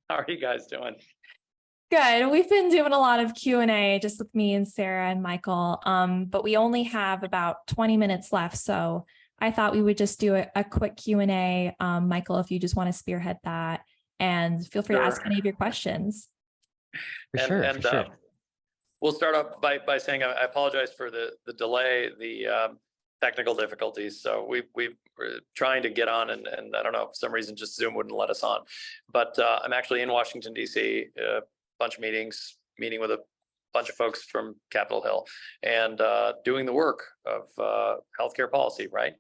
How are you guys doing? Good. We've been doing a lot of Q&A just with me and Sarah and Michael, but we only have about 20 minutes left. So I thought we would just do a quick Q&A. Michael, if you just want to spearhead that, and feel free to ask Sure. any of your questions. For And sure, for sure. we'll start off by saying I apologize for the delay, the technical difficulties. So we were trying to get on, and I don't know, for some reason just Zoom wouldn't let us on. But I'm actually in Washington, D.C., a bunch of meetings, meeting with a bunch of folks from Capitol Hill, and doing the work of healthcare policy, right?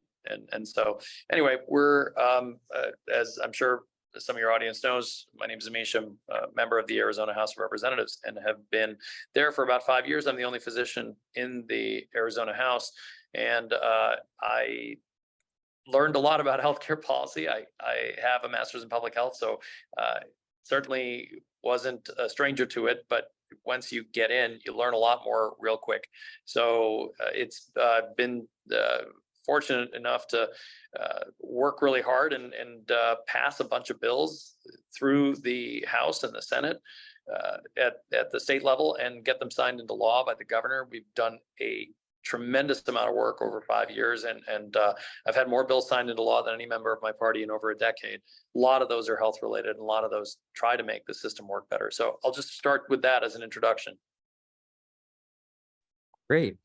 And so anyway, we're as I'm sure some of your audience knows, my name is Amish. I'm a member of the Arizona House of Representatives and have been there for about 5 years. I'm the only physician in the Arizona House, and I learned a lot about healthcare policy. I have a master's in public health, so certainly wasn't a stranger to it, but once you get in, you learn a lot more real quick. So it's been fortunate enough to work really hard and pass a bunch of bills through the House and the Senate at the state level and get them signed into law by the governor. We've done a tremendous amount of work over 5 years, and I've had more bills signed into law than any member of my party in over a decade. A lot of those are health related, and a lot of those try to make the system work better. So I'll just start with that as an introduction. Great.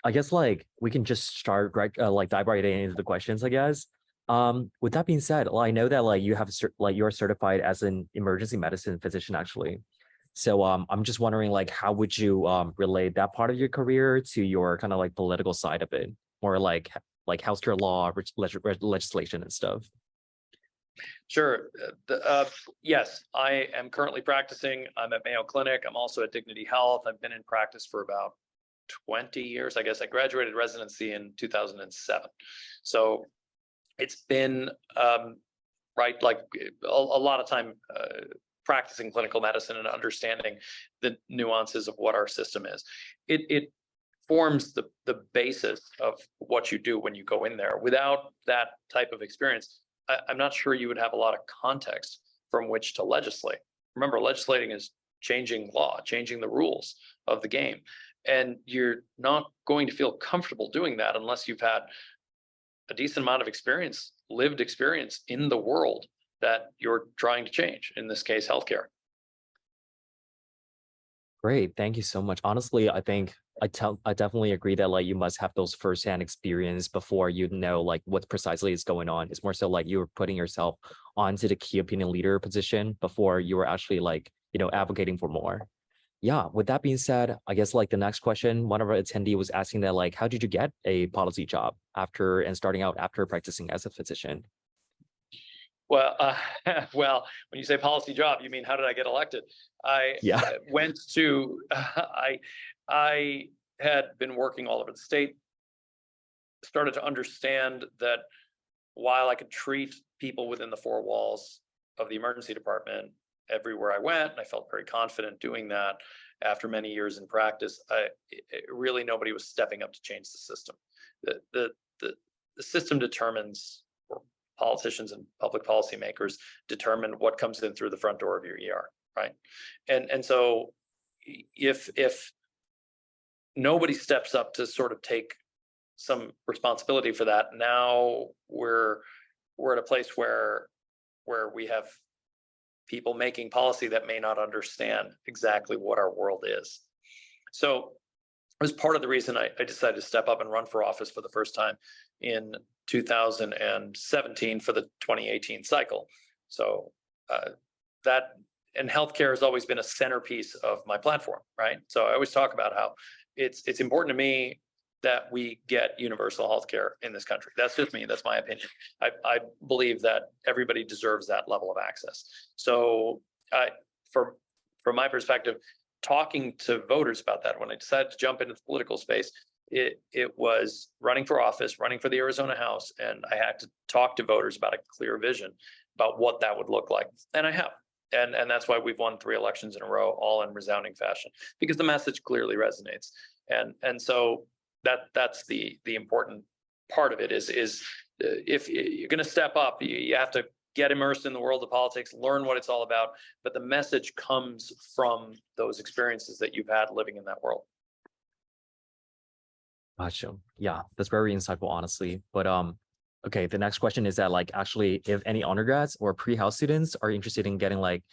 I guess like we can just start right, like dive right into the questions, I guess. With that being said, well, I know that like you have like you're certified as an emergency medicine physician actually. So I'm just wondering like how would you relate that part of your career to your kind of like political side of it, more like healthcare law, legislation and stuff. Sure. Yes, I am currently practicing. I'm at Mayo Clinic. I'm also at Dignity Health. I've been in practice for about 20 years. I guess I graduated residency in 2007. So it's been right, like a lot of time practicing clinical medicine and understanding the nuances of what our system is. It forms the basis of what you do when you go in there. Without that type of experience, I'm not sure you would have a lot of context from which to legislate. Remember, legislating is changing law, changing the rules of the game. And you're not going to feel comfortable doing that unless you've had a decent amount of experience, lived experience in the world that you're trying to change, in this case, healthcare. Great, thank you so much. Honestly, I think I definitely agree that like you must have those firsthand experience before you know like what precisely is going on. It's more so like you were putting yourself onto the key opinion leader position before you were actually like, you know, advocating for more. Yeah, with that being said, I guess like the next question, one of our attendee was asking that like, how did you get a policy job after and starting out after practicing as a physician? Well, well, when you say policy job, you mean how did I get elected? I Yeah. went to, I had been working all over the state, started to understand that while I could treat people within the four walls of the emergency department everywhere I went, and I felt very confident doing that after many years in practice, really nobody was stepping up to change the system. The system determines, or politicians and public policymakers determine what comes in through the front door of your ER, right? And so if nobody steps up to sort of take some responsibility for that, now we're at a place where we have people making policy that may not understand exactly what our world is. So it was part of the reason I decided to step up and run for office for the first time in 2017 for the 2018 cycle. So that, and healthcare has always been a centerpiece of my platform, right? So I always talk about how it's important to me that we get universal healthcare in this country. That's just me, that's my opinion. I believe that everybody deserves that level of access. So from my perspective, talking to voters about that, when I decided to jump into the political space, it was running for office, running for the Arizona House, and I had to talk to voters about a clear vision about what that would look like. And I have. And that's why we've won 3 elections in a row, all in resounding fashion, because the message clearly resonates. And so that's the important part of it is if you're going to step up, you have to get immersed in the world of politics, learn what it's all about, but the message comes from those experiences that you've had living in that world. Gotcha. Yeah, that's very insightful, honestly. But okay, the next question is that like actually if any undergrads or pre-health students are interested in getting like,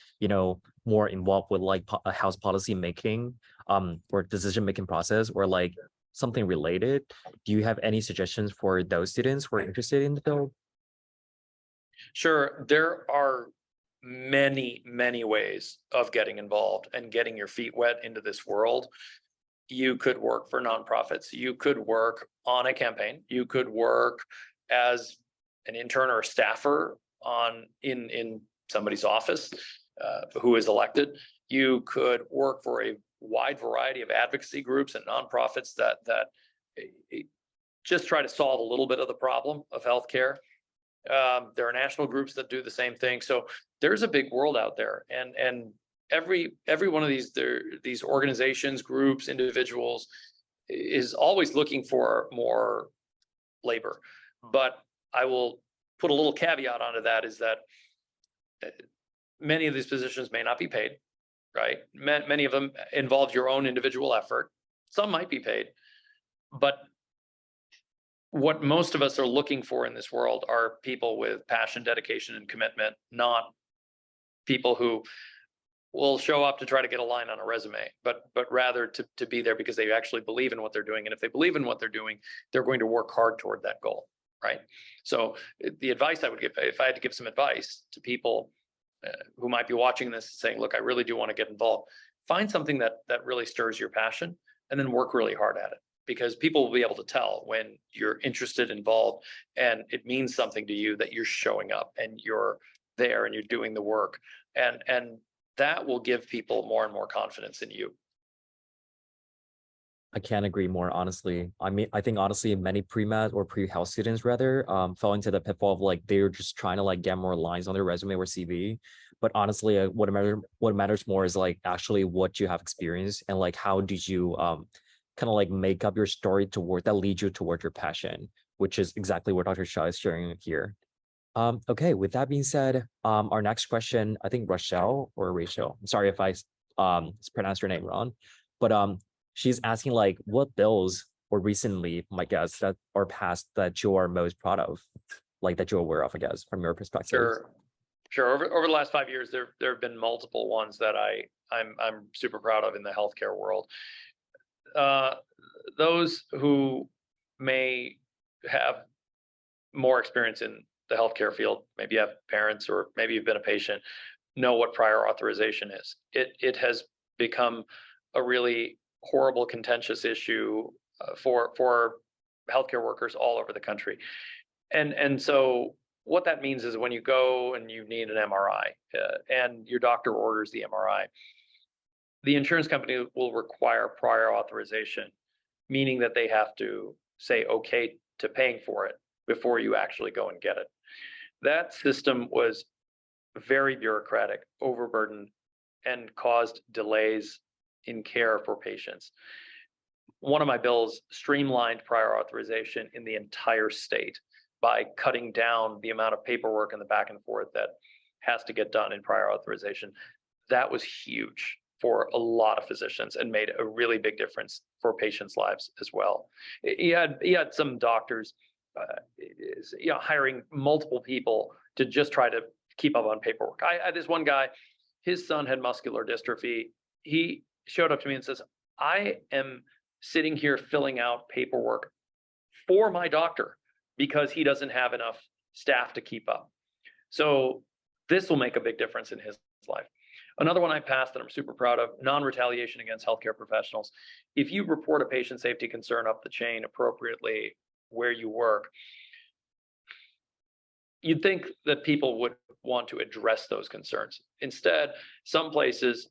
more involved with like house policy making, or decision making process or like something related, do you have any suggestions for those students who are interested in the field? Sure, there are many, many ways of getting involved and getting your feet wet into this world. You could work for nonprofits. You could work on a campaign. You could work as an intern or a staffer in somebody's office who is elected. You could work for a wide variety of advocacy groups and nonprofits that just try to solve a little bit of the problem of healthcare. There are national groups that do the same thing. So there's a big world out there, and every one of these organizations, groups, individuals is always looking for more labor. But I will put a little caveat onto that, is that many of these positions may not be paid, right? Many of them involve your own individual effort. Some might be paid, but what most of us are looking for in this world are people with passion, dedication, and commitment, not people who will show up to try to get a line on a resume, but rather to be there because they actually believe in what they're doing. And if they believe in what they're doing, they're going to work hard toward that goal, right? So the advice I would give, if I had to give some advice to people who might be watching this saying, look, I really do want to get involved, find something that really stirs your passion and then work really hard at it. Because people will be able to tell when you're interested, involved, and it means something to you that you're showing up and you're there and you're doing the work. And that will give people more and more confidence in you. I can't agree more, honestly. I mean, I think honestly, many pre-med or pre-health students rather fell into the pitfall of like they're just trying to like get more lines on their resume or CV. But honestly, what matters more is like actually what you have experienced and like how did you kind of like make up your story toward that leads you toward your passion, which is exactly what Dr. Shah is sharing here. Okay, with that being said, our next question, I think Rachel, I'm sorry if I pronounced your name wrong, but she's asking like what bills or recently, my guess, that are passed that you are most proud of, like that you're aware of, I guess, from your perspective. Sure. Over the last 5 years, there have been multiple ones that I'm super proud of in the healthcare world. Those who may have more experience in the healthcare field, maybe you have parents or maybe you've been a patient, know what prior authorization is. It has become a really horrible, contentious issue for healthcare workers all over the country. And so what that means is when you go and you need an MRI and your doctor orders the MRI, the insurance company will require prior authorization, meaning that they have to say okay to paying for it before you actually go and get it. That system was very bureaucratic, overburdened, and caused delays in care for patients. One of my bills streamlined prior authorization in the entire state by cutting down the amount of paperwork and the back and forth that has to get done in prior authorization. That was huge for a lot of physicians and made a really big difference for patients' lives as well. He had some doctors hiring multiple people to just try to keep up on paperwork. I had this one guy, his son had muscular dystrophy. He showed up to me and says, I am sitting here filling out paperwork for my doctor because he doesn't have enough staff to keep up. So this will make a big difference in his life. Another one I passed that I'm super proud of, non-retaliation against healthcare professionals. If you report a patient safety concern up the chain appropriately where you work, you'd think that people would want to address those concerns. Instead, some places,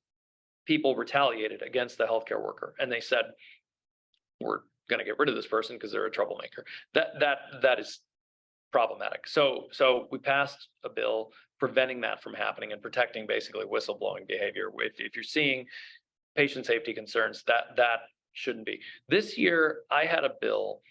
people retaliated against the healthcare worker and they said, we're going to get rid of this person because they're a troublemaker. That is problematic. So we passed a bill preventing that from happening and protecting basically whistleblowing behavior. If you're seeing patient safety concerns, that shouldn't be. This year, I had a bill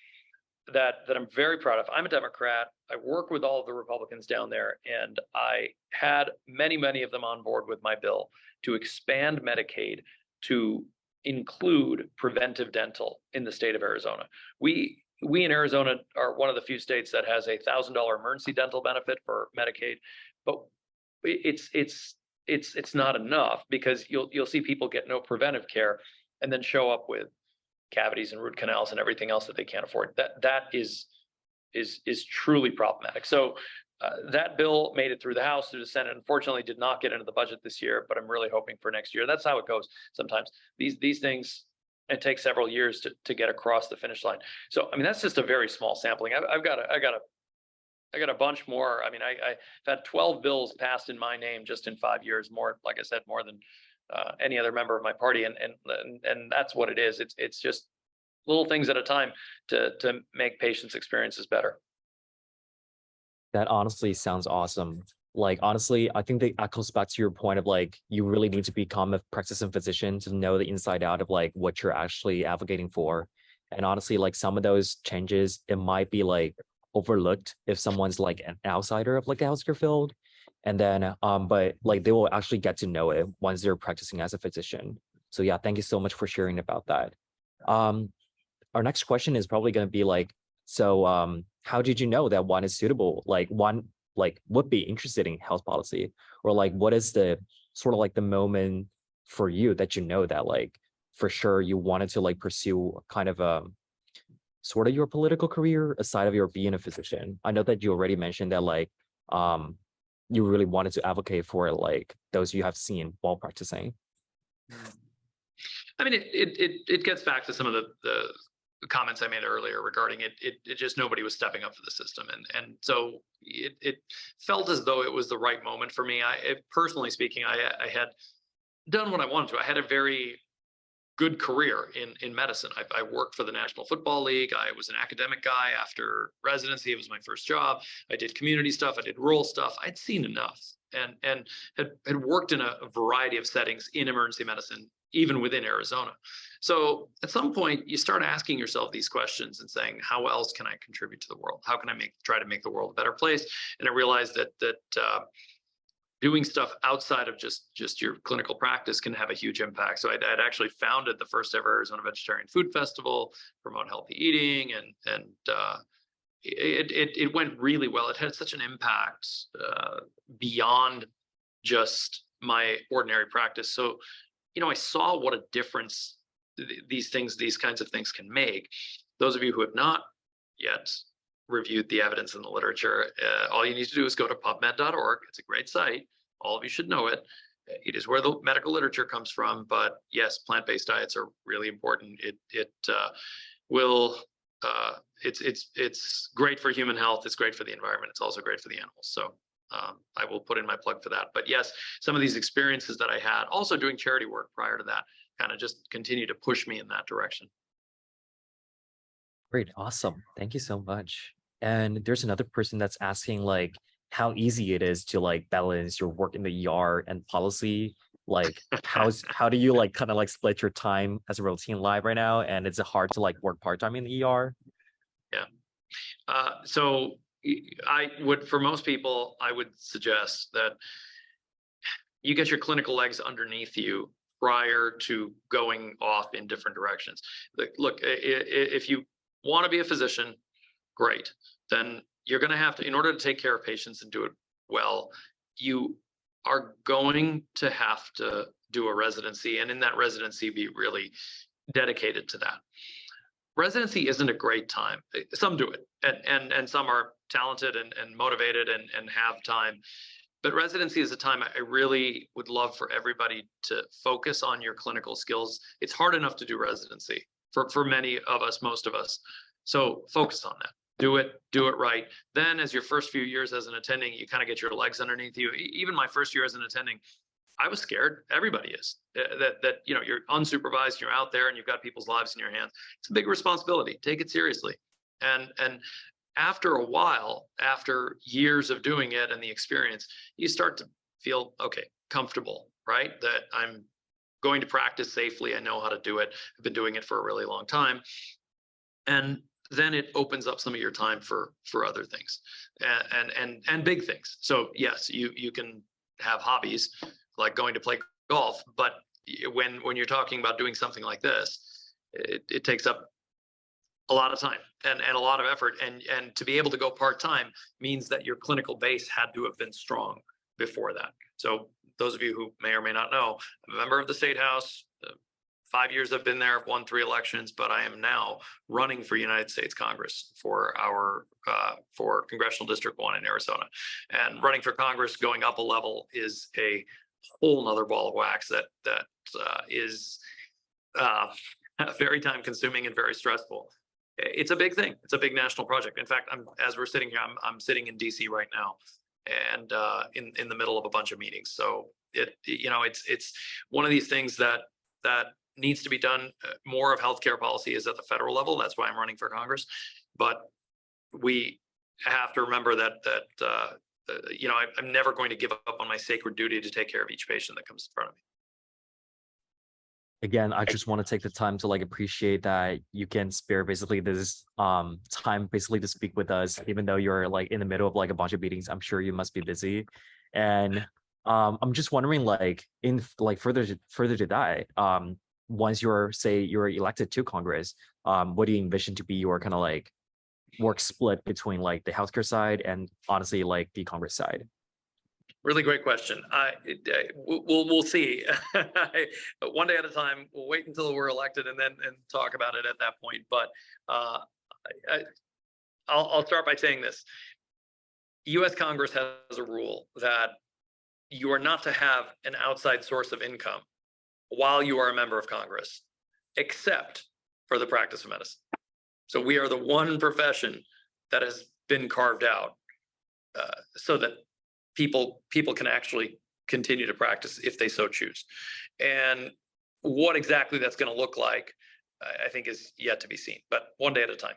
that I'm very proud of. I'm a Democrat. I work with all of the Republicans down there, and I had many of them on board with my bill to expand Medicaid to include preventive dental in the state of Arizona. We in Arizona are one of the few states that has a $1,000 emergency dental benefit for Medicaid, but it's not enough, because you'll see people get no preventive care and then show up with cavities and root canals and everything else that they can't afford. That is truly problematic. So that bill made it through the House, through the Senate. Unfortunately, did not get into the budget this year, but I'm really hoping for next year. That's how it goes sometimes. These things, it takes several years to get across the finish line. So I mean, that's just a very small sampling. I got a bunch more. I mean, I've had 12 bills passed in my name just in 5 years. More, like I said, more than any other member of my party, and that's what it is. It's just little things at a time to make patients' experiences better. That honestly sounds awesome. Like, honestly, I think that goes back to your point of like, you really need to become a practicing physician to know the inside out of like what you're actually advocating for. And honestly, like some of those changes, it might be like overlooked if someone's like an outsider of like the healthcare field. And then, but like they will actually get to know it once they're practicing as a physician. So yeah, thank you so much for sharing about that. Our next question is probably going to be like, so how did you know that one is suitable? Like one like would be interested in health policy, or like what is the sort of like the moment for you that you know that like for sure you wanted to like pursue kind of sort of your political career aside of your being a physician? I know that you already mentioned that like you really wanted to advocate for like those you have seen while practicing. I mean, it gets back to some of the comments I made earlier regarding it just nobody was stepping up for the system, and so it felt as though it was the right moment for me. Personally speaking, I had done what I wanted to. I had a very good career in medicine. I worked for the National Football League. I was an academic guy after residency. It was my first job. I did community stuff. I did rural stuff. I'd seen enough, and had worked in a variety of settings in emergency medicine, even within Arizona. So at some point, you start asking yourself these questions and saying, how else can I contribute to the world? How can I try to make the world a better place? And I realized that doing stuff outside of just your clinical practice can have a huge impact. So I'd actually founded the first ever Arizona Vegetarian Food Festival, promote healthy eating, and it went really well. It had such an impact beyond just my ordinary practice. So, I saw what a difference these kinds of things can make. Those of you who have not yet reviewed the evidence in the literature, all you need to do is go to PubMed.org. It's a great site. All of you should know it. It is where the medical literature comes from. But yes, plant-based diets are really important. It's great for human health. It's great for the environment. It's also great for the animals. So I will put in my plug for that. But yes, some of these experiences that I had, also doing charity work prior to that, kind of just continue to push me in that direction. Great, awesome. Thank you so much. And there's another person that's asking like how easy it is to like balance your work in the ER and policy. Like how do you like kind of like split your time as a routine live right now? And it's hard to like work part-time in the ER? Yeah. So I would, for most people, I would suggest that you get your clinical legs underneath you prior to going off in different directions. Look, if you want to be a physician, great. Then you're going to have to, in order to take care of patients and do it well, you are going to have to do a residency, and in that residency, be really dedicated to that. Residency isn't a great time. Some do it, and some are talented and motivated and have time. But residency is a time I really would love for everybody to focus on your clinical skills. It's hard enough to do residency for many of us, most of us. So focus on that. Do it right. Then as your first few years as an attending, you kind of get your legs underneath you. Even my first year as an attending, I was scared. Everybody is. That you're unsupervised, you're out there and you've got people's lives in your hands. It's a big responsibility. Take it seriously. And after a while, after years of doing it and the experience, you start to feel comfortable, right? That I'm going to practice safely. I know how to do it. I've been doing it for a really long time. And then it opens up some of your time for other things and big things. So yes, you can have hobbies like going to play golf, but when you're talking about doing something like this, it takes up a lot of time and a lot of effort, and to be able to go part-time means that your clinical base had to have been strong before that. So those of you who may or may not know, I'm a member of the State House. 5 years I've been there, I've won 3 elections, but I am now running for United States Congress for our for Congressional District 1 in Arizona. And running for Congress, going up a level, is a whole nother ball of wax that is very time consuming and very stressful. It's a big thing. It's a big national project. In fact, as we're sitting here, I'm sitting in DC right now, and in the middle of a bunch of meetings. So it's one of these things that needs to be done. More of healthcare policy is at the federal level. That's why I'm running for Congress. But we have to remember that I'm never going to give up on my sacred duty to take care of each patient that comes in front of me. Again, I just want to take the time to like appreciate that you can spare basically this time basically to speak with us, even though you're like in the middle of like a bunch of meetings. I'm sure you must be busy. And I'm just wondering, like, in like further to that, once you're elected to Congress, what do you envision to be your kind of like work split between like the healthcare side and honestly like the Congress side? Really great question. We'll see. One day at a time. We'll wait until we're elected and talk about it at that point. But I'll start by saying this: U.S. Congress has a rule that you are not to have an outside source of income while you are a member of Congress, except for the practice of medicine. So we are the one profession that has been carved out so that people can actually continue to practice if they so choose. And what exactly that's going to look like, I think, is yet to be seen, but one day at a time.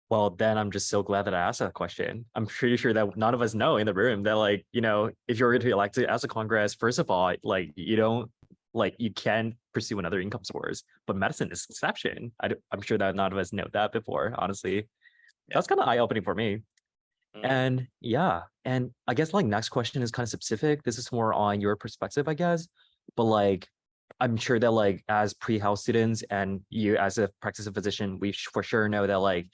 Well, then I'm just so glad that I asked that question. I'm pretty sure that none of us know in the room that, like, if you're to elect as a Congress, first of all, like, you can pursue another income source, but medicine is exception. I'm sure that none of us know that before, honestly. Yeah. That's kind of eye-opening for me. And yeah, and I guess like next question is kind of specific. This is more on your perspective, I guess. But like, I'm sure that like as pre-health students and you as a practicing physician, we for sure know that like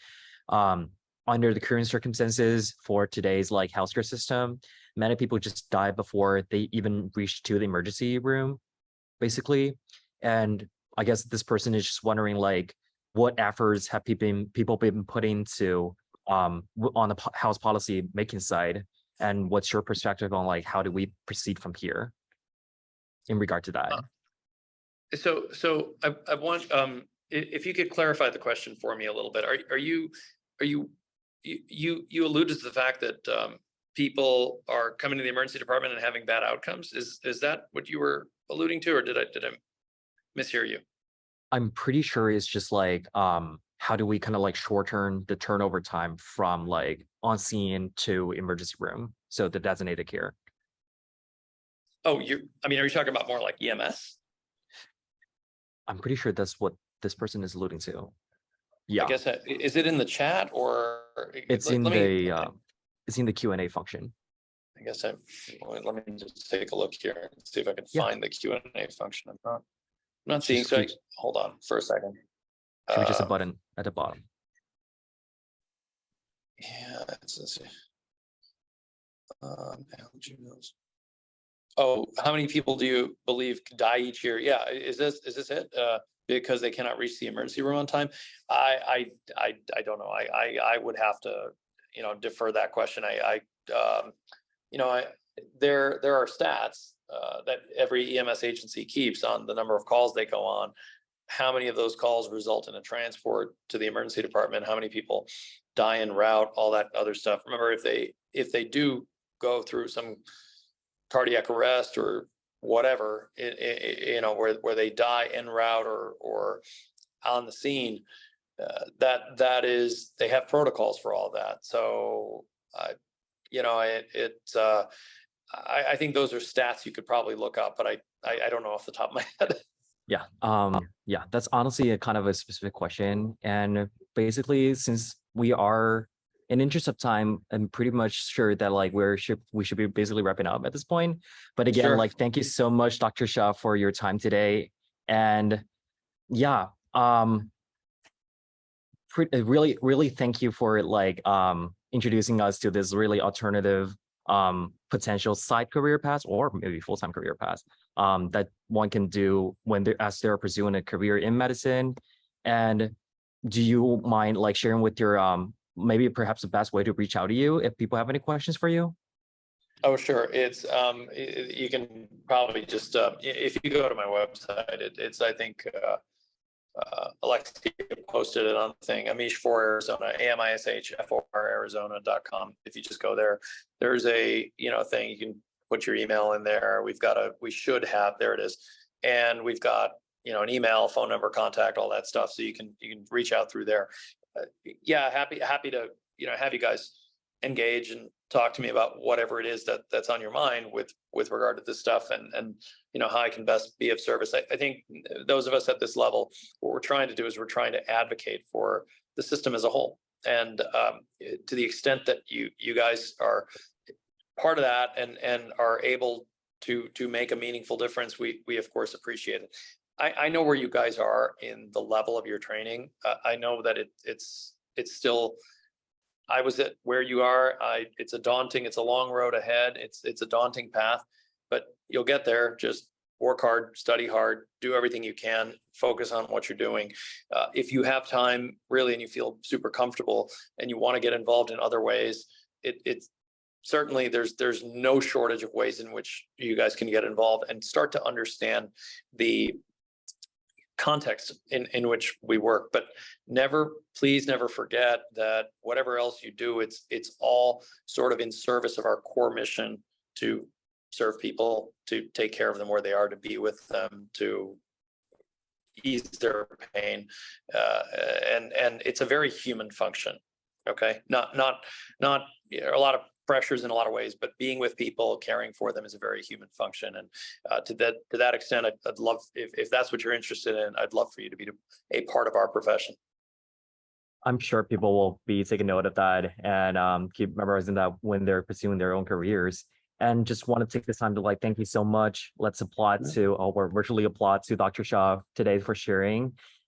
under the current circumstances for today's like healthcare system, many people just die before they even reach to the emergency room, basically. And I guess this person is just wondering like, what efforts have people been putting to on the house policy making side, and what's your perspective on like how do we proceed from here in regard to that? So I want if you could clarify the question for me a little bit. Are you alluded to the fact that people are coming to the emergency department and having bad outcomes? Is that what you were alluding to, or did I mishear you? I'm pretty sure it's just like how do we kind of like shorten the turnover time from like on scene to emergency room, so the designated care? Oh, are you talking about more like EMS? I'm pretty sure that's what this person is alluding to. Yeah. I guess is it in the chat or it's in the Q&A function. I guess let me just take a look here and see if I can find the Q&A function. I'm not seeing. So hold on for a second. Should be just a button at the bottom. Yeah, let's see. Oh, how many people do you believe die each year? Yeah, is this it? Because they cannot reach the emergency room on time. I don't know. I would have to defer that question. There are stats that every EMS agency keeps on the number of calls they go on, how many of those calls result in a transport to the emergency department, how many people die en route, all that other stuff. Remember, if they do go through some cardiac arrest or whatever, where they die en route or on the scene, that is, they have protocols for all that. So I think those are stats you could probably look up, but I don't know off the top of my head. Yeah, that's honestly a kind of a specific question. And basically, since we are in interest of time, I'm pretty much sure that like we should be basically wrapping up at this point. But again, Sure. like thank you so much, Dr. Shah, for your time today. And yeah, really, really thank you for like introducing us to this really alternative potential side career paths or maybe full-time career paths that one can do when they're pursuing a career in medicine. And do you mind like sharing with your maybe perhaps the best way to reach out to you if people have any questions for you? Oh, sure. It's you can probably just if you go to my website, it's I think Alexia posted it on the thing, Amish for Arizona, AMISHFOR Arizona.com. If you just go there, there's a thing you can put your email in there. We should have, there it is, and we've got an email, phone number, contact, all that stuff, so you can reach out through there. Yeah, happy to have you guys engage and talk to me about whatever it is that's on your mind with regard to this stuff, and how I can best be of service. I think those of us at this level, what we're trying to do is we're trying to advocate for the system as a whole, and to the extent that you guys are part of that and are able to make a meaningful difference, we of course appreciate it. I know where you guys are in the level of your training. I know that it's still, I was at where you are. It's a long road ahead. It's a daunting path, but you'll get there. Just work hard, study hard, do everything you can, focus on what you're doing. If you have time really, and you feel super comfortable and you want to get involved in other ways, it's certainly there's no shortage of ways in which you guys can get involved and start to understand the context in which we work. But please never forget that whatever else you do, it's all sort of in service of our core mission to serve people, to take care of them where they are, to be with them, to ease their pain, and it's a very human function. Okay, not a lot of pressures in a lot of ways, but being with people, caring for them is a very human function. And to that extent, I'd love, if that's what you're interested in, I'd love for you to be a part of our profession. I'm sure people will be taking note of that and keep memorizing that when they're pursuing their own careers. And just want to take this time to like thank you so much. Let's applaud to, or virtually applaud to Dr. Shah today for sharing.